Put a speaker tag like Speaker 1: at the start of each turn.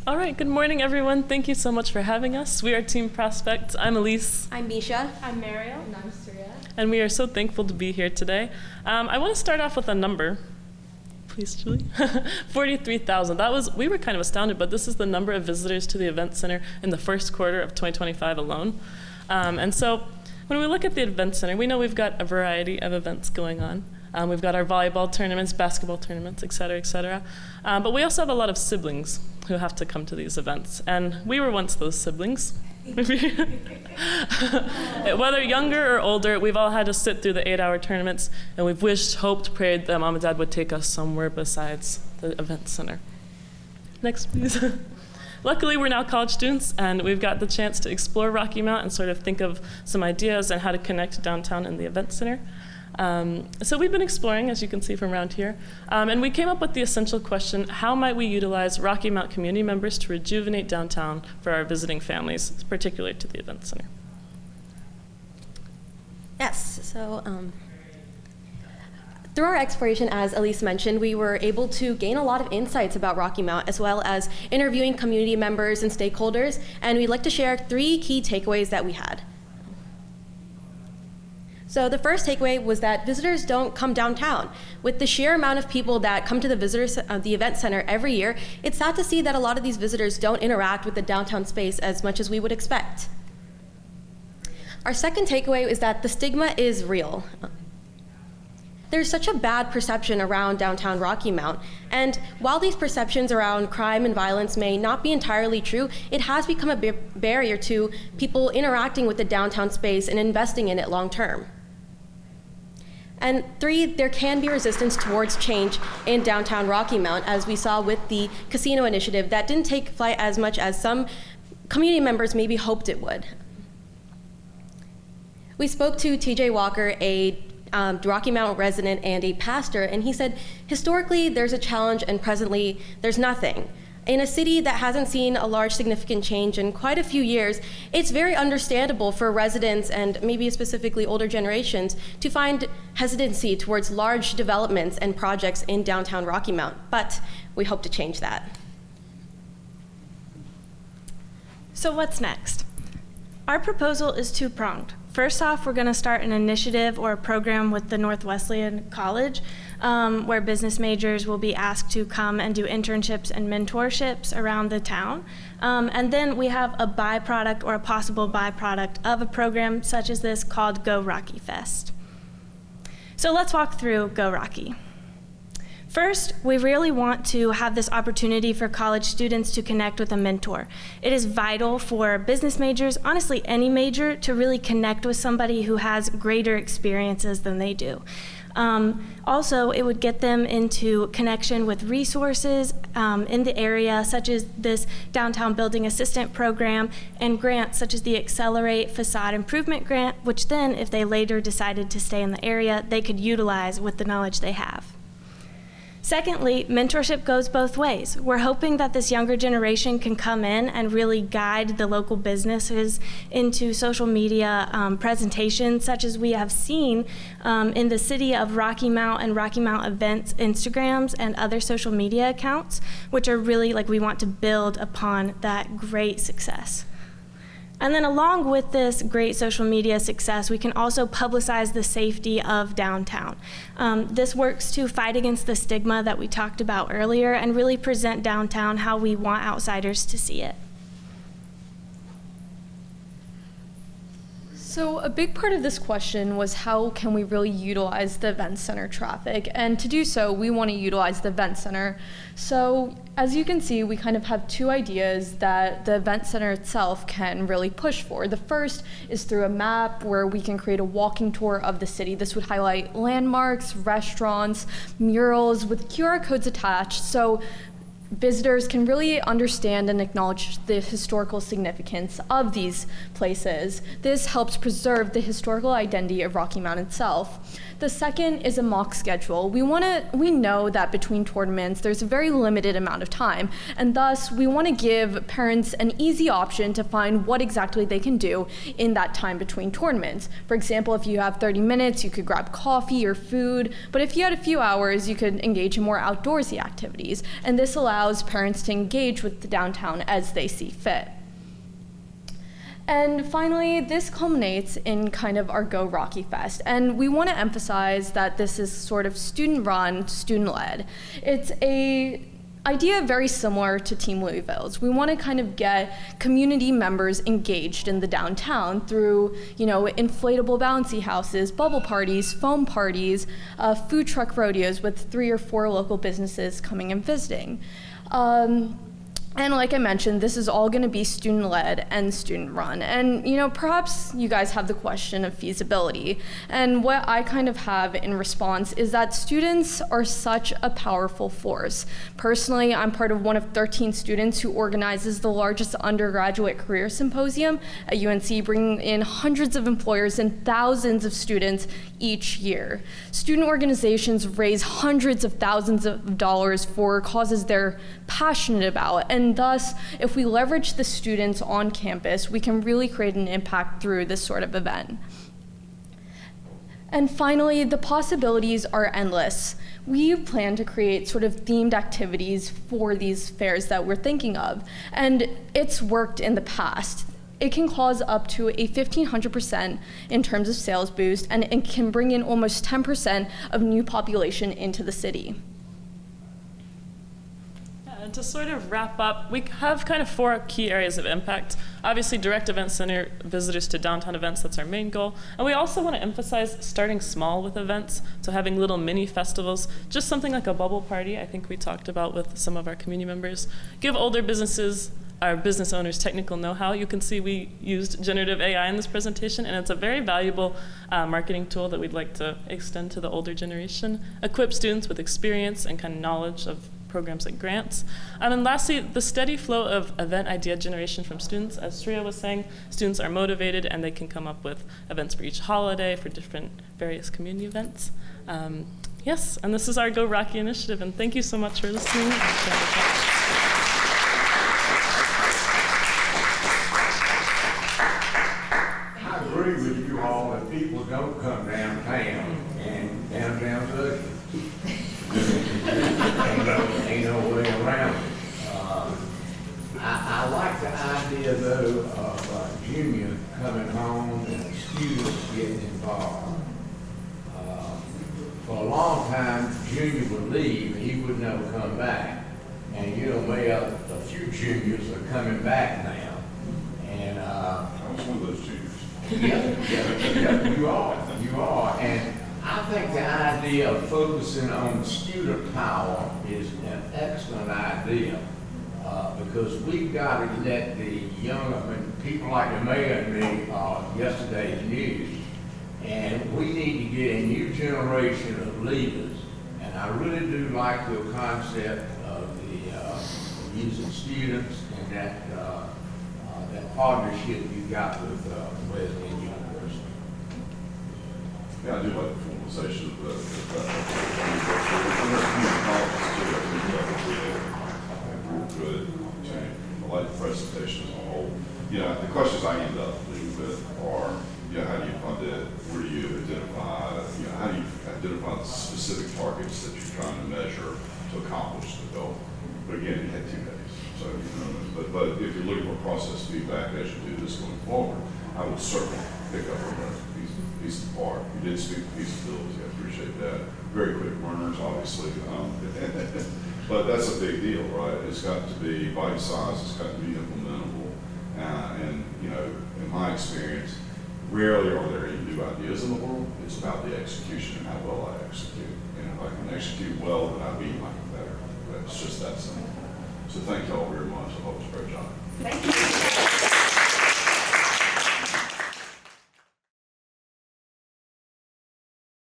Speaker 1: All right, good morning, everyone. Thank you so much for having us. We are Team Prospect. I'm Elise.
Speaker 2: I'm Misha.
Speaker 3: I'm Mariel.
Speaker 4: And I'm Surya.
Speaker 1: And we are so thankful to be here today. I want to start off with a number. Please, Julie. 43,000. We were kind of astounded, but this is the number of visitors to the Event Center in the first quarter of 2025 alone. And so when we look at the Event Center, we know we've got a variety of events going on. We've got our volleyball tournaments, basketball tournaments, et cetera, et cetera. But we also have a lot of siblings who have to come to these events. And we were once those siblings. Whether younger or older, we've all had to sit through the 8-hour tournaments, and we've wished, hoped, prayed that Mom and Dad would take us somewhere besides the Event Center. Next, please. Luckily, we're now college students, and we've got the chance to explore Rocky Mount and sort of think of some ideas on how to connect downtown and the Event Center. So we've been exploring, as you can see from around here, and we came up with the essential question: how might we utilize Rocky Mount community members to rejuvenate downtown for our visiting families, particularly to the Event Center?
Speaker 2: Yes, so through our exploration, as Elise mentioned, we were able to gain a lot of insights about Rocky Mount, as well as interviewing community members and stakeholders, and we'd like to share 3 key takeaways that we had. So the first takeaway was that visitors don't come downtown. With the sheer amount of people that come to the Event Center every year, it's sad to see that a lot of these visitors don't interact with the downtown space as much as we would expect. Our second takeaway is that the stigma is real. There's such a bad perception around downtown Rocky Mount, and while these perceptions around crime and violence may not be entirely true, it has become a barrier to people interacting with the downtown space and investing in it long term. And 3, there can be resistance towards change in downtown Rocky Mount, as we saw with the casino initiative that didn't take flight as much as some community members maybe hoped it would. We spoke to TJ Walker, a Rocky Mount resident and a pastor, and he said, historically, there's a challenge, and presently, there's nothing. In a city that hasn't seen a large significant change in quite a few years, it's very understandable for residents, and maybe specifically older generations, to find hesitancy towards large developments and projects in downtown Rocky Mount, but we hope to change that.
Speaker 3: So what's next? Our proposal is 2-pronged. First off, we're going to start an initiative or a program with the North Wesleyan College where business majors will be asked to come and do internships and mentorships around the town. And then we have a byproduct or a possible byproduct of a program such as this called Go Rocky Fest. So let's walk through Go Rocky. First, we really want to have this opportunity for college students to connect with a mentor. It is vital for business majors, honestly any major, to really connect with somebody who has greater experiences than they do. Also, it would get them into connection with resources in the area, such as this Downtown Building Assistant Program, and grants such as the Accelerate Facade Improvement Grant, which then, if they later decided to stay in the area, they could utilize with the knowledge they have. Secondly, mentorship goes both ways. We're hoping that this younger generation can come in and really guide the local businesses into social media presentations, such as we have seen in the city of Rocky Mount and Rocky Mount events, Instagrams, and other social media accounts, which are really we want to build upon that great success. And then along with this great social media success, we can also publicize the safety of downtown. This works to fight against the stigma that we talked about earlier and really present downtown how we want outsiders to see it.
Speaker 4: So a big part of this question was how can we really utilize the event center traffic? And to do so, we want to utilize the event center. So as you can see, we kind of have 2 ideas that the event center itself can really push for. The first is through a map where we can create a walking tour of the city. This would highlight landmarks, restaurants, murals with QR codes attached. So visitors can really understand and acknowledge the historical significance of these places. This helps preserve the historical identity of Rocky Mount itself. The second is a mock schedule. We know that between tournaments there's a very limited amount of time, and thus we want to give parents an easy option to find what exactly they can do in that time between tournaments. For example, if you have 30 minutes, you could grab coffee or food, but if you had a few hours, you could engage in more outdoorsy activities, and this allows parents to engage with the downtown as they see fit. And finally, this culminates in kind of our Go Rocky Fest. And we want to emphasize that this is sort of student-run, student-led. It's a idea very similar to Team Louisville's. We want to kind of get community members engaged in the downtown through, inflatable bouncy houses, bubble parties, foam parties, food truck rodeos with 3 or 4 local businesses coming and visiting. And like I mentioned, this is all going to be student-led and student-run. And, perhaps you guys have the question of feasibility. And what I kind of have in response is that students are such a powerful force. Personally, I'm part of one of 13 students who organizes the largest undergraduate career symposium at UNC, bringing in hundreds of employers and thousands of students each year. Student organizations raise hundreds of thousands of dollars for causes they're passionate about, and thus, if we leverage the students on campus, we can really create an impact through this sort of event. And finally, the possibilities are endless. We plan to create sort of themed activities for these fairs that we're thinking of, and it's worked in the past. It can cause up to a 1,500% in terms of sales boost, and it can bring in almost 10% of new population into the city.
Speaker 1: And to sort of wrap up, we have kind of 4 key areas of impact. Obviously, direct event center visitors to downtown events, that's our main goal. And we also want to emphasize starting small with events, so having little mini festivals, just something like a bubble party, I think we talked about with some of our community members. Give older businesses, our business owners, technical know-how. You can see we used generative AI in this presentation, and it's a very valuable marketing tool that we'd like to extend to the older generation. Equip students with experience and kind of knowledge of programs like grants. And lastly, the steady flow of event idea generation from students. As Shreya was saying, students are motivated and they can come up with events for each holiday, for different various community events. Yes, and this is our Go Rocky initiative, and thank you so much for listening.
Speaker 5: I agree with you all that people don't come downtown, and downtown's ugly. Ain't no way around it. I like the idea, though, of junior coming home and students getting involved. For a long time, junior would leave, he would never come back. And maybe a few juniors are coming back now. And
Speaker 6: I was one of those juniors.
Speaker 5: yeah, you are. And I think the idea of focusing on student power is an excellent idea because we've got to let the people like the mayor and me yesterday's news, and we need to get a new generation of leaders. And I really do like the concept of the using students and that partnership you got with Wesleyan University.
Speaker 6: Yeah, I do like the formalization of good. I like the presentation as a whole. The questions I end up with are, how do you fund it? Where do you identify, how do you identify the specific targets that you're trying to measure to accomplish the goal? But again, you had 2 days. So, but if you're looking for process feedback as you do this going forward, I would certainly pick up on that piece of the part. You did speak to feasibility. I appreciate that. Very quick learners, obviously. But that's a big deal, right? It's got to be bite-sized. It's got to be implementable. And, in my experience, rarely are there any new ideas in the world. It's about the execution and how well I execute. And if I can execute well, then I beat my competitor. It's just that simple. So thank you all very much. I hope it's a great job.
Speaker 2: Thank you.